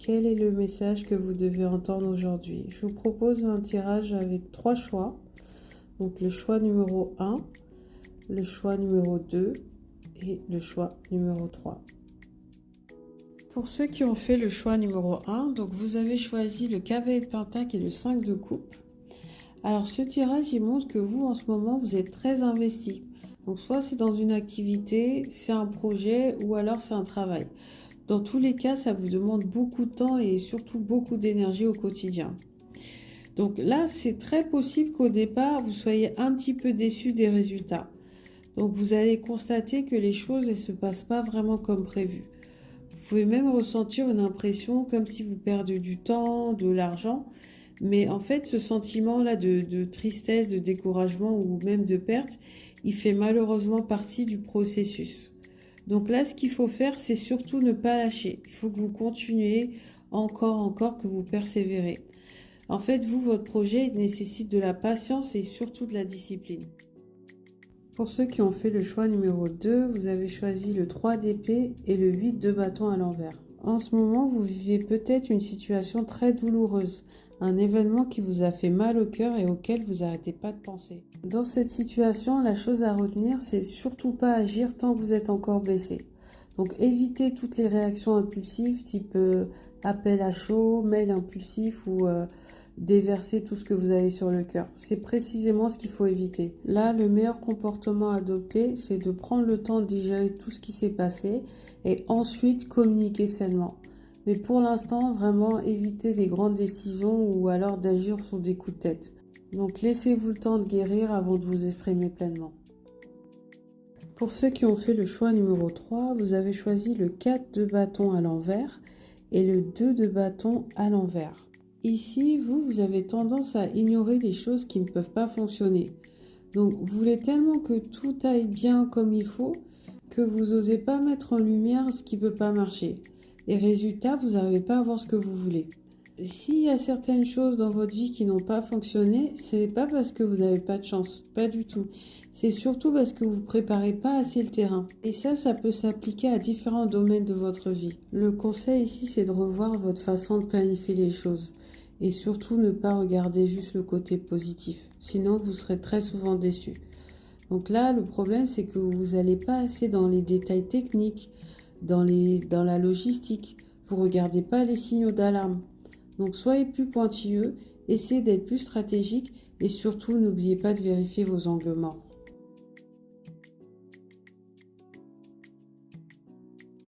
Quel est le message que vous devez entendre aujourd'hui? Je vous propose un tirage avec 3 choix. Donc le choix numéro 1, le choix numéro 2 et le choix numéro 3. Pour ceux qui ont fait le choix numéro 1, donc vous avez choisi le cavalier de pentacle et le 5 de coupe. Alors ce tirage, il montre que vous, en ce moment, vous êtes très investi. Donc soit c'est dans une activité, c'est un projet ou alors c'est un travail. Dans tous les cas, ça vous demande beaucoup de temps et surtout beaucoup d'énergie au quotidien. Donc là, c'est très possible qu'au départ, vous soyez un petit peu déçu des résultats. Donc vous allez constater que les choses ne se passent pas vraiment comme prévu. Vous pouvez même ressentir une impression comme si vous perdiez du temps, de l'argent. Mais en fait, ce sentiment-là de tristesse, de découragement ou même de perte, il fait malheureusement partie du processus. Donc là, ce qu'il faut faire, c'est surtout ne pas lâcher. Il faut que vous continuez encore, que vous persévérez. En fait, votre projet nécessite de la patience et surtout de la discipline. Pour ceux qui ont fait le choix numéro 2, vous avez choisi le 3 d'épée et le 8 de bâton à l'envers. En ce moment, vous vivez peut-être une situation très douloureuse, un événement qui vous a fait mal au cœur et auquel vous n'arrêtez pas de penser. Dans cette situation, la chose à retenir, c'est surtout pas agir tant que vous êtes encore blessé. Donc évitez toutes les réactions impulsives, type appel à chaud, mail impulsif ou déverser tout ce que vous avez sur le cœur. C'est précisément ce qu'il faut éviter. Là, le meilleur comportement à adopter, c'est de prendre le temps de digérer tout ce qui s'est passé et ensuite communiquer sainement. Mais pour l'instant, vraiment évitez des grandes décisions ou alors d'agir sur des coups de tête. Donc laissez-vous le temps de guérir avant de vous exprimer pleinement. Pour ceux qui ont fait le choix numéro 3, vous avez choisi le 4 de bâton à l'envers et le 2 de bâton à l'envers. Ici, vous avez tendance à ignorer les choses qui ne peuvent pas fonctionner. Donc, vous voulez tellement que tout aille bien comme il faut que vous n'osez pas mettre en lumière ce qui ne peut pas marcher. Et résultat, vous n'arrivez pas à voir ce que vous voulez. S'il y a certaines choses dans votre vie qui n'ont pas fonctionné, ce n'est pas parce que vous n'avez pas de chance, pas du tout. C'est surtout parce que vous ne préparez pas assez le terrain. Et ça peut s'appliquer à différents domaines de votre vie. Le conseil ici, c'est de revoir votre façon de planifier les choses. Et surtout, ne pas regarder juste le côté positif. Sinon, vous serez très souvent déçu. Donc là, le problème, c'est que vous n'allez pas assez dans les détails techniques, dans la logistique. Vous ne regardez pas les signaux d'alarme. Donc soyez plus pointilleux, essayez d'être plus stratégique et surtout n'oubliez pas de vérifier vos angles morts.